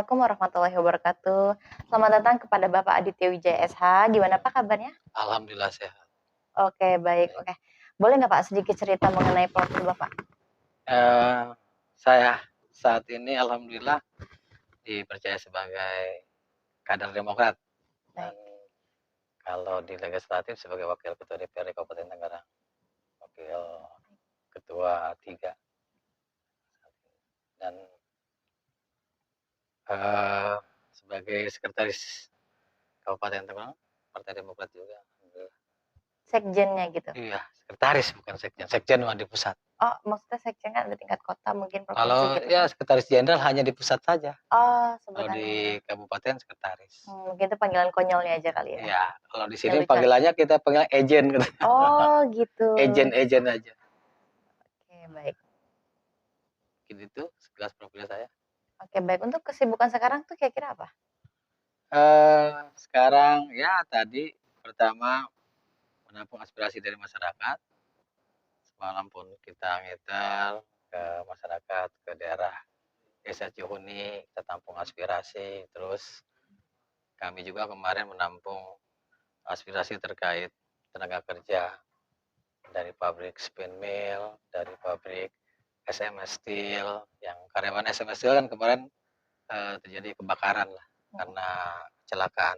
Assalamualaikum warahmatullahi wabarakatuh. Selamat datang kepada Bapak Aditya Wijaya SH. Gimana Pak kabarnya? Alhamdulillah sehat. Oke, baik. Baik. Oke. Boleh nggak Pak sedikit cerita mengenai profil Bapak? Saya saat ini alhamdulillah dipercaya sebagai kader Demokrat dan Baik. kalau di legislatif sebagai wakil ketua DPRD Kabupaten Tangerang, wakil ketua 3 dan sebagai sekretaris Kabupaten Tangerang Partai Demokrat juga. Alhamdulillah. Sekjennya gitu. Iya, sekretaris bukan sekjen. Sekjen mah di pusat. Oh, maksudnya sekjen kan ada tingkat kota, mungkin provinsi Kalau gitu ya kan? sekretaris jenderal hanya di pusat saja. Oh, Kalau di sebutannya. kabupaten sekretaris. Mungkin itu panggilan konyolnya aja kali ya. Iya, kalau di sini Lucu. panggilannya kita panggil ejen gitu. Oh, gitu. Ejen aja. Oke, baik. Gitu itu sekilas profil saya. Oke, baik. Untuk kesibukan sekarang tuh kira-kira apa? Sekarang ya tadi pertama menampung aspirasi dari masyarakat. Semalam pun kita ngitar ke masyarakat, ke daerah Desa Cihuni, kita tampung aspirasi. Terus kami juga kemarin menampung aspirasi terkait tenaga kerja dari pabrik spin mill, dari pabrik SMS Steel, yang karyawan SMS Steel kan kemarin terjadi kebakaran lah karena kecelakaan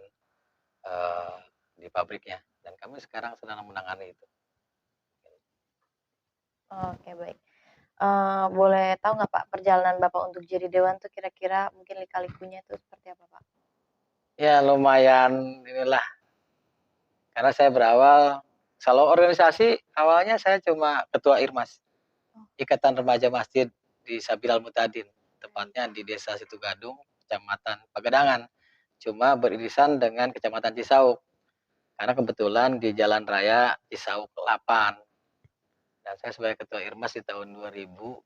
di pabriknya, dan kami sekarang sedang menangani itu. Oke, baik. Boleh tahu nggak Pak perjalanan Bapak untuk jadi dewan tuh kira-kira mungkin lika-likunya itu seperti apa Pak? Ya lumayan inilah, karena saya berawal, kalau organisasi awalnya saya cuma ketua IRMAS, Ikatan Remaja Masjid di Sabilal Mutadin, tepatnya di Desa Situgadung, Kecamatan Pagedangan, cuma beririsan dengan Kecamatan Cisauk, karena kebetulan di Jalan Raya Cisauk 8. Dan saya sebagai ketua IRMAS di tahun 2001.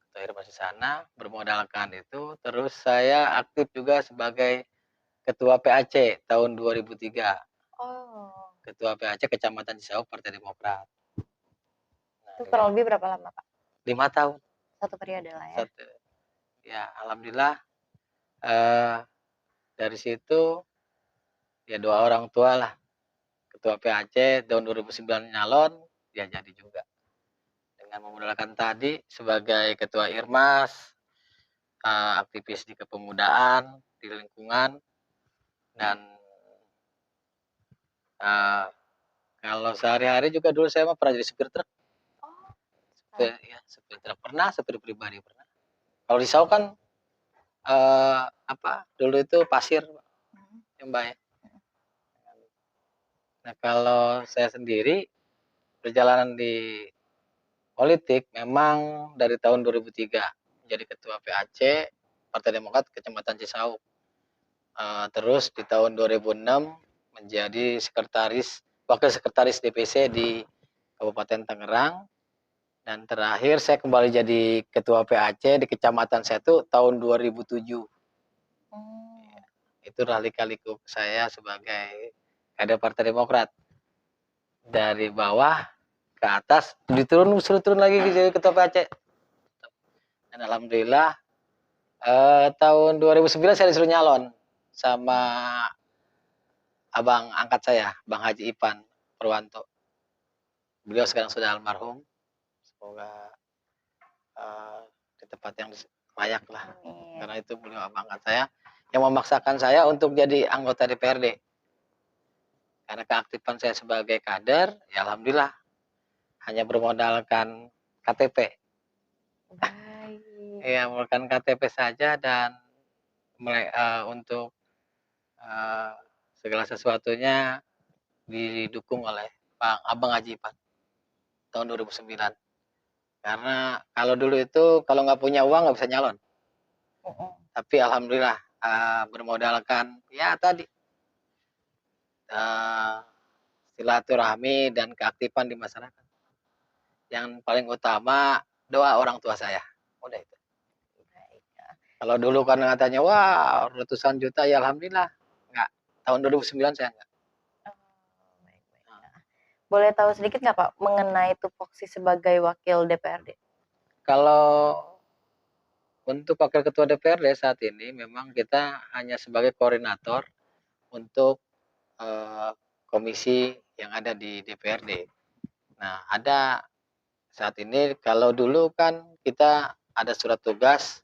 Ketua IRMAS di sana, bermodalkan itu, terus saya aktif juga sebagai ketua PAC tahun 2003. Oh. Ketua PAC Kecamatan Cisauk Partai Demokrat. Nah, Itu kurang lebih berapa lama Pak? 5 tahun. Satu periode lah ya. Ya, alhamdulillah dari situ ya doa orang tua lah. Ketua PAC tahun 2009 nyalon, ya jadi juga. Dengan memodalkan tadi sebagai ketua IRMAS, aktivis di kepemudaan, di lingkungan, dan kalau sehari-hari juga dulu saya mah pernah jadi supir truk. Oh. Ya, supir truk pernah, supir pribadi pernah. Kalau di Sau kan dulu itu pasir yang baik. Nah kalau saya sendiri perjalanan di politik memang dari tahun 2003 jadi ketua PAC Partai Demokrat Kecamatan Cisauk. Terus di tahun 2006 menjadi wakil sekretaris DPC di Kabupaten Tangerang, dan terakhir saya kembali jadi ketua PAC di kecamatan saya itu tahun 2007. Itu lika-liku saya sebagai kader Partai Demokrat, dari bawah ke atas suruh turun lagi jadi ketua PAC. Dan alhamdulillah tahun 2009 saya disuruh nyalon sama abang angkat saya, Bang Haji Ipan Purwanto. Beliau sekarang sudah almarhum. Semoga di tempat yang layak lah. Karena itu beliau abang angkat saya yang memaksakan saya untuk jadi anggota DPRD. Karena keaktifan saya sebagai kader, ya alhamdulillah hanya bermodalkan KTP. Baik. Ya, menggunakan KTP saja, dan untuk segala sesuatunya didukung oleh Abang Haji Ipan tahun 2009. Karena kalau dulu itu kalau nggak punya uang nggak bisa nyalon. Tapi alhamdulillah bermodalkan ya tadi silaturahmi dan keaktifan di masyarakat. Yang paling utama doa orang tua saya. Udah itu. Kalau dulu kan katanya wah ratusan juta, ya alhamdulillah enggak. Tahun 2009 saya enggak. Boleh tahu sedikit nggak Pak mengenai tupoksi sebagai wakil DPRD? Kalau Untuk wakil ketua DPRD saat ini memang kita hanya sebagai koordinator untuk, komisi yang ada di DPRD. Nah, ada saat ini kalau dulu kan kita ada surat tugas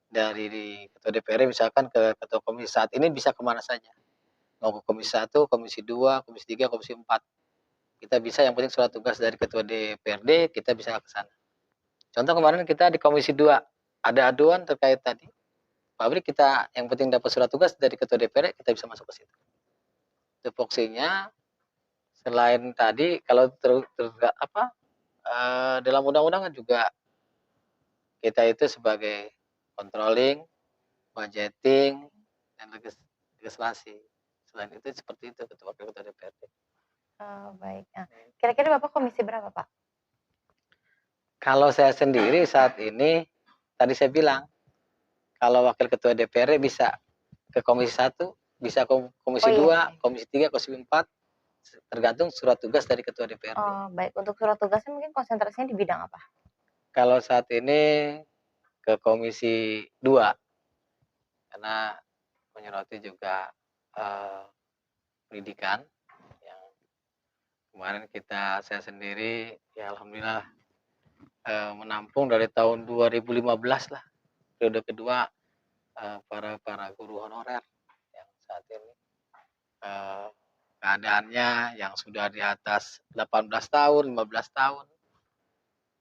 dari ketua DPRD misalkan ke ketua komisi, saat ini bisa kemana saja. Mau ke komisi 1, komisi 2, komisi 3, komisi 4. Kita bisa yang penting surat tugas dari ketua DPRD, kita bisa ke sana. Contoh kemarin kita di komisi 2, ada aduan terkait tadi, pabrik kita yang penting dapat surat tugas dari ketua DPRD, kita bisa masuk ke situ. Tupoksinya selain tadi kalau dalam undang-undang kan juga kita itu sebagai controlling, budgeting, dan legislasi. Selain itu seperti itu wakil ketua DPRD. Oh, baik. Nah, kira-kira Bapak komisi berapa, Pak? Kalau saya sendiri saat ini, tadi saya bilang, kalau wakil ketua DPRD bisa ke komisi 1, bisa ke komisi 2, komisi 3, komisi 4, tergantung surat tugas dari ketua DPRD. Oh, baik. Untuk surat tugasnya mungkin konsentrasinya di bidang apa? Kalau saat ini ke komisi 2, karena menyoroti juga pendidikan yang kemarin saya sendiri ya alhamdulillah menampung dari tahun 2015 lah, periode kedua para guru honorer yang saat ini keadaannya yang sudah di atas 18 tahun, 15 tahun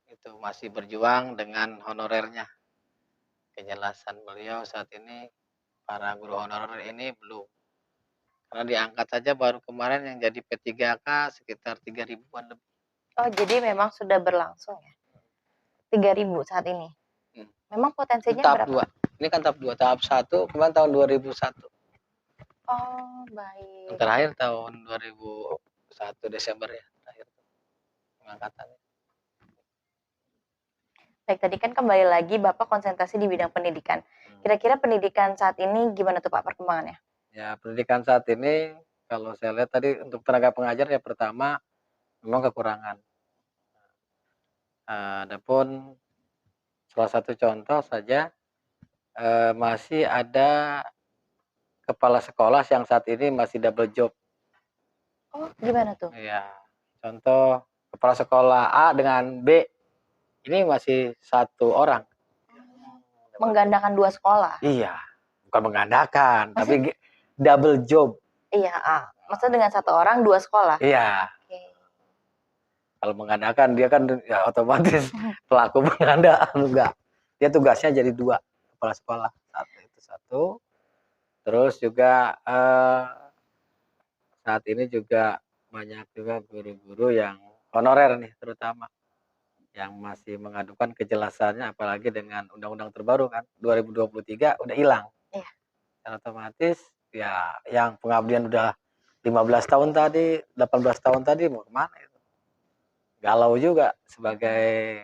itu masih berjuang dengan honorernya. Kejelasan beliau saat ini para guru honorer ini belum, karena diangkat saja baru kemarin yang jadi P3K sekitar 3.000-an lebih. Oh, jadi memang sudah berlangsung ya? 3.000 saat ini? Memang potensinya tahap berapa? 2. Ini kan tahap 2. Tahap 1 kemarin tahun 2001. Oh, baik. Yang terakhir tahun 2001 Desember ya, terakhir pengangkatannya. Baik, tadi kan kembali lagi Bapak konsentrasi di bidang pendidikan. Kira-kira pendidikan saat ini gimana tuh Pak perkembangannya? Ya, pendidikan saat ini kalau saya lihat tadi untuk tenaga pengajar ya pertama memang kekurangan. Adapun salah satu contoh saja masih ada kepala sekolah yang saat ini masih double job. Oh, gimana tuh? Iya, contoh kepala sekolah A dengan B ini masih satu orang. Menggandakan 2 sekolah? Iya, bukan menggandakan, tapi double job. Iya, maksudnya dengan 1 orang 2 sekolah? Iya. Oke. Kalau menggandakan dia kan ya otomatis pelaku penggandaan, enggak. Dia tugasnya jadi 2 kepala sekolah, itu 1. Terus juga saat ini juga banyak juga guru-guru yang honorer nih terutama, yang masih mengadukan kejelasannya apalagi dengan undang-undang terbaru kan 2023 udah hilang. Iya. Dan otomatis ya yang pengabdian udah 15 tahun tadi, 18 tahun tadi mau kemana itu? Galau juga sebagai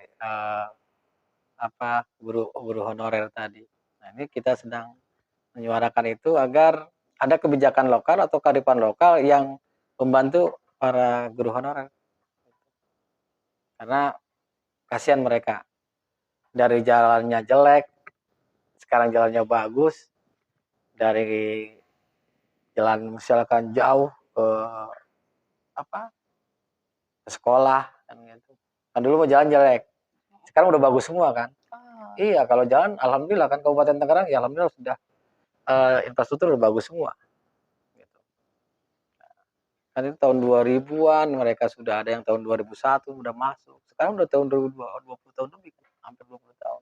guru honorer tadi. Nah, ini kita sedang menyuarakan itu agar ada kebijakan lokal atau kearifan lokal yang membantu para guru honorer. Karena kasihan mereka. Dari jalannya jelek, sekarang jalannya bagus. Dari jalan misalkan jauh ke ke sekolah kan gitu. Kan dulu mau jalan jelek. Sekarang udah bagus semua kan. Oh. Iya, kalau jalan alhamdulillah kan Kabupaten Tangerang ya alhamdulillah sudah infrastruktur udah bagus semua. Gitu. Kan itu tahun 2000-an mereka sudah ada yang tahun 2001 udah masuk. Sekarang udah tahun 2020 tahun lebih, hampir 20 tahun.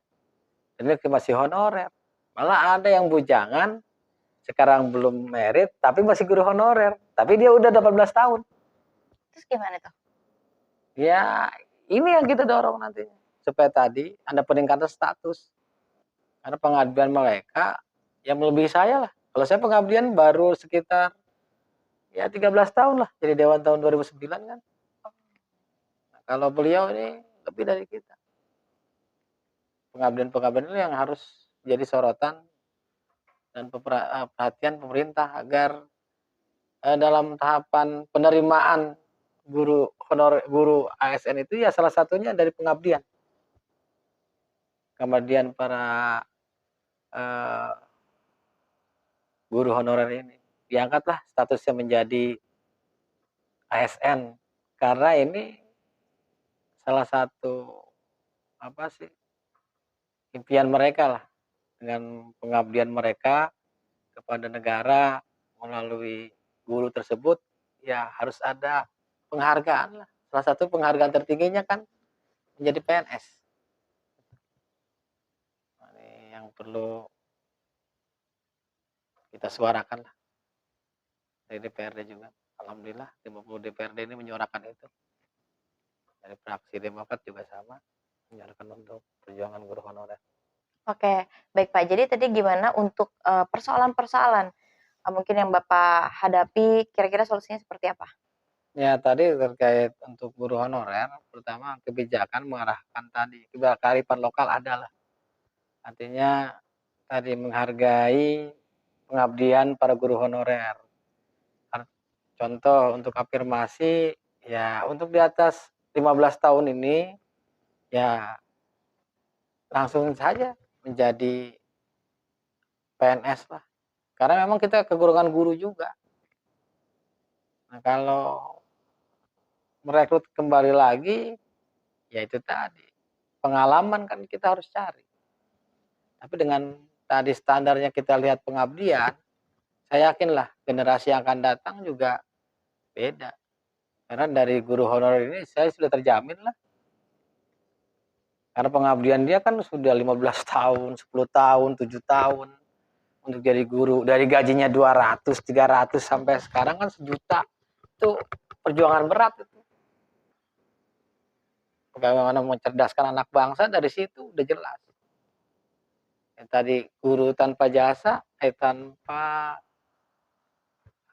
Ini masih honorer. Malah ada yang bujangan sekarang belum merit tapi masih guru honorer, tapi dia udah 18 tahun. Terus gimana tuh? Ya, ini yang kita dorong nantinya. Supaya tadi ada peningkatan status. Karena pengabdian mereka yang melebihi saya lah. Kalau saya pengabdian baru sekitar ya 13 tahun lah. Jadi Dewan tahun 2009 kan. Nah, kalau beliau ini lebih dari kita. Pengabdian-pengabdian itu yang harus jadi sorotan dan perhatian pemerintah agar dalam tahapan penerimaan guru honor guru ASN itu ya salah satunya dari pengabdian. Kemudian para eee, guru honorer ini. Diangkatlah statusnya menjadi ASN, karena ini salah satu, apa sih, impian mereka lah, dengan pengabdian mereka kepada negara melalui guru tersebut, ya harus ada penghargaan lah. Salah satu penghargaan tertingginya kan menjadi PNS. Nah, ini yang perlu kita suarakan lah dari DPRD juga. Alhamdulillah 50 DPRD ini menyuarakan itu. Dari fraksi Demokrat juga sama, menyuarakan untuk perjuangan guru honorer. Oke, baik Pak. Jadi tadi gimana untuk, persoalan-persoalan, mungkin yang Bapak hadapi, kira-kira solusinya seperti apa? Ya tadi terkait untuk guru honorer, pertama kebijakan mengarahkan tadi, kearifan lokal adalah. Artinya tadi menghargai pengabdian para guru honorer. Contoh untuk afirmasi, ya untuk di atas 15 tahun ini, ya langsung saja menjadi PNS lah. Karena memang kita kekurangan guru juga. Nah kalau merekrut kembali lagi, ya itu tadi, pengalaman kan kita harus cari. Tapi dengan tadi standarnya kita lihat pengabdian, saya yakinlah generasi yang akan datang juga beda. Karena dari guru honorer ini saya sudah terjamin lah. Karena pengabdian dia kan sudah 15 tahun, 10 tahun, 7 tahun untuk jadi guru. Dari gajinya 200, 300 sampai sekarang kan sejuta. Itu perjuangan berat itu. Bagaimana mencerdaskan anak bangsa dari situ udah jelas. Yang tadi guru tanpa jasa, tanpa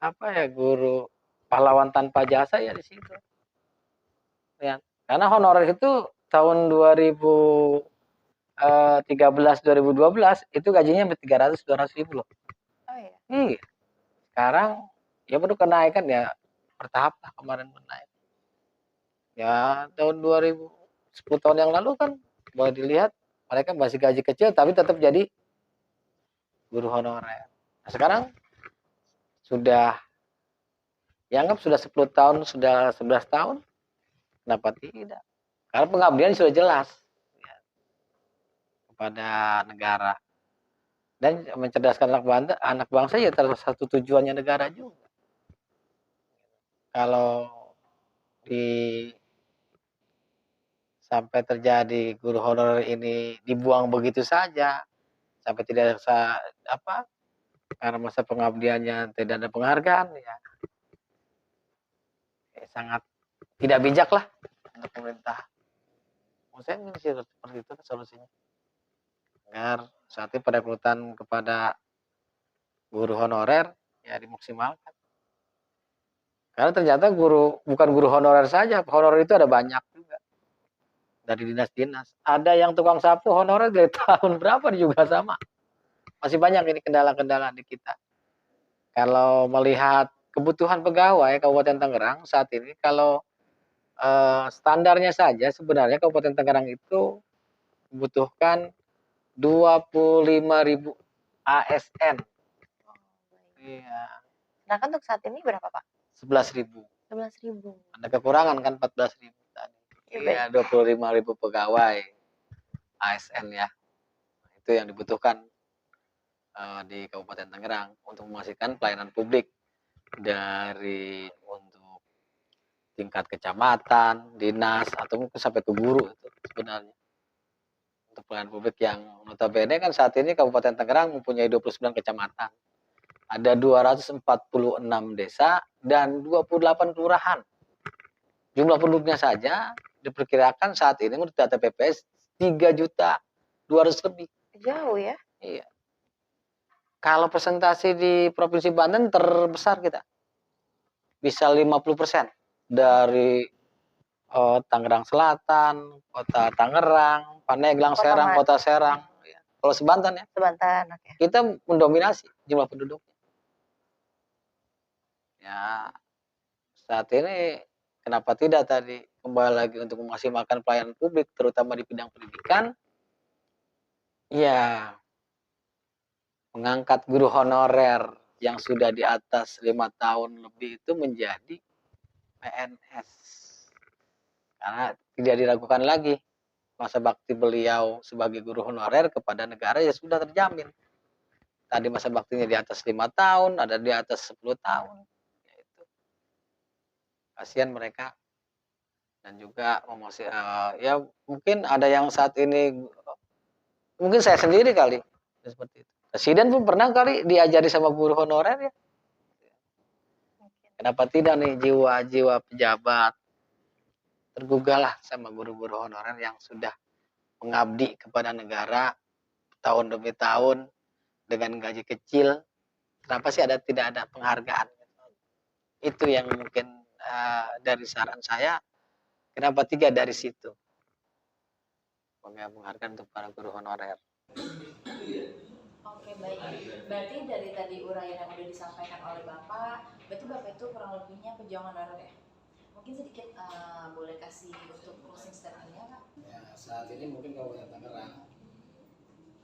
apa ya, guru pahlawan tanpa jasa ya di situ. Ya. Karena honorer itu tahun 2013 2012 itu gajinya 300 200 ribu loh. Oh iya? Iya. Sekarang ya perlu kenaikan ya bertahap lah kemarin menaik. Ya tahun 2010 tahun yang lalu kan boleh dilihat mereka masih gaji kecil tapi tetap jadi guru honorer. Nah, sekarang sudah dianggap sudah 10 tahun, sudah 11 tahun, kenapa tidak? Karena pengabdian sudah jelas ya, kepada negara dan mencerdaskan anak bangsa ya salah satu tujuannya negara juga. Kalau di sampai terjadi guru honorer ini dibuang begitu saja, sampai tidak bisa apa, karena masa pengabdiannya tidak ada penghargaan ya, sangat tidak bijak lah untuk pemerintah. Menurut saya ini sih seperti itu solusinya. Agar saat ini perekrutan kepada guru honorer ya dimaksimalkan. Karena ternyata bukan guru honorer saja, honorer itu ada banyak juga dari dinas-dinas. Ada yang tukang sapu honorer dari tahun berapa juga sama. Masih banyak ini kendala-kendala di kita. Kalau melihat kebutuhan pegawai Kabupaten Tangerang saat ini, kalau standarnya saja sebenarnya Kabupaten Tangerang itu membutuhkan 25.000 ASN. Oh, baik. Iya. Sedangkan untuk saat ini berapa, Pak? 11.000. 11.000. Ada kekurangan kan 14.000 tadi. Iya, baik. Iya 25.000 pegawai ASN ya. Itu yang dibutuhkan di Kabupaten Tangerang untuk memastikan pelayanan publik dari untuk tingkat kecamatan, dinas, atau mungkin sampai ke guru itu sebenarnya. Untuk pelayanan publik yang notabene kan saat ini Kabupaten Tangerang mempunyai 29 kecamatan. Ada 246 desa dan 28 kelurahan. Jumlah penduduknya saja diperkirakan saat ini menurut data BPS 3.200.000 lebih. Jauh ya? Iya. Kalau presentasi di Provinsi Banten terbesar kita. Bisa 50% dari Tangerang Selatan, Kota Tangerang, Pandeglang, Serang, Kota Serang. Kalau Sebanten ya. Sebanten, oke. Kita mendominasi jumlah penduduknya. Ya, saat ini kenapa tidak tadi kembali lagi untuk memaksimalkan pelayanan publik terutama di bidang pendidikan? Ya, mengangkat guru honorer yang sudah di atas 5 tahun lebih itu menjadi PNS. Karena tidak diragukan lagi masa bakti beliau sebagai guru honorer kepada negara ya sudah terjamin. Tadi masa baktinya di atas 5 tahun, ada di atas 10 tahun. Ya itu. Kasihan mereka dan juga ya mungkin ada yang saat ini mungkin saya sendiri kali seperti itu. Presiden pun pernah kali diajari sama guru honorer ya. Kenapa tidak nih jiwa-jiwa pejabat tergugah lah sama guru-guru honorer yang sudah mengabdi kepada negara tahun demi tahun dengan gaji kecil. Kenapa sih tidak ada penghargaan? Itu yang mungkin dari saran saya, kenapa tidak dari situ? Penghargaan untuk para guru honorer. Oke, baik. Berarti dari tadi uraian yang udah disampaikan oleh Bapak, berarti Bapak itu kurang lebihnya pejuang honorer ya? Mungkin sedikit boleh kasih untuk closing statement-nya, Pak? Ya, saat ini mungkin Kabupaten Tangerang,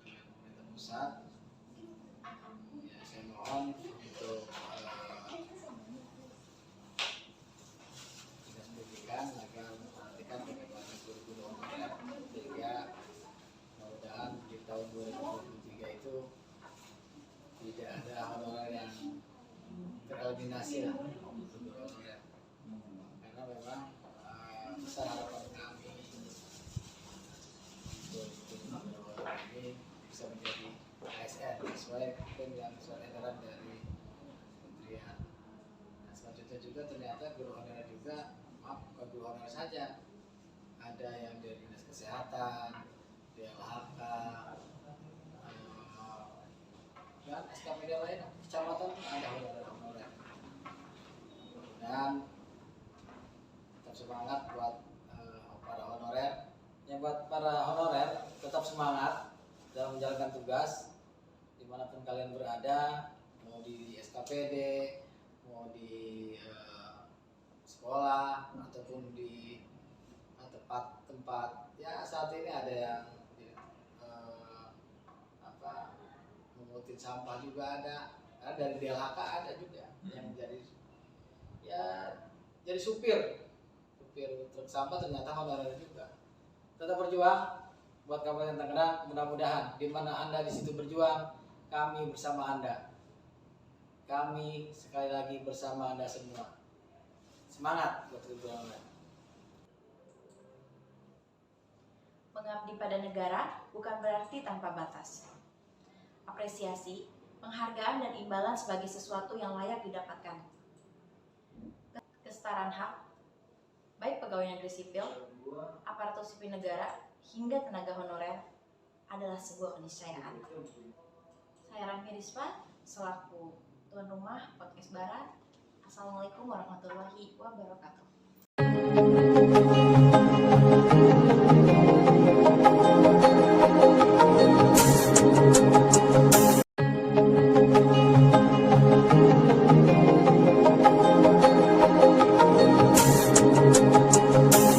pemerintah pusat, ya saya mohon untuk dinas pendidikan agar memperhatikan bagaimana guru-guru honorer sehingga mudah-mudahan di tahun 2023 itu tidak ada honorer yang tereliminasi lah untuk guru honorer, karena memang besar harapan kami untuk guru honorer ini bisa menjadi ASN sesuai dengan surat edaran dari kementerian. Nah, selanjutnya juga ternyata guru honorer juga, maaf, bukan guru honorer saja, ada yang dari dinas kesehatan, DLHK, dan SKPD lain kecamatan ada honorer. Dan tetap semangat buat para honorer. Yang buat para honorer tetap semangat dalam menjalankan tugas dimanapun kalian berada, mau di SKPD, mau di sekolah ataupun di tempat ya saat ini ada yang mengutin sampah juga ada, karena dari DLHK ada juga yang jadi supir truk sampah ternyata honorer juga. Tetap berjuang buat Kabupaten Tangerang, mudah-mudahan di mana Anda di situ berjuang, kami bersama Anda. Kami sekali lagi bersama Anda semua. Semangat buat berjuang. Mengabdi pada negara bukan berarti tanpa batas. Apresiasi, penghargaan dan imbalan sebagai sesuatu yang layak didapatkan. Kesetaraan hak, baik pegawai negeri sipil, aparatur sipil negara, hingga tenaga honorer adalah sebuah keniscayaan. Saya Rahmi Rizpa, selaku tuan rumah podcast Barat. Assalamualaikum warahmatullahi wabarakatuh.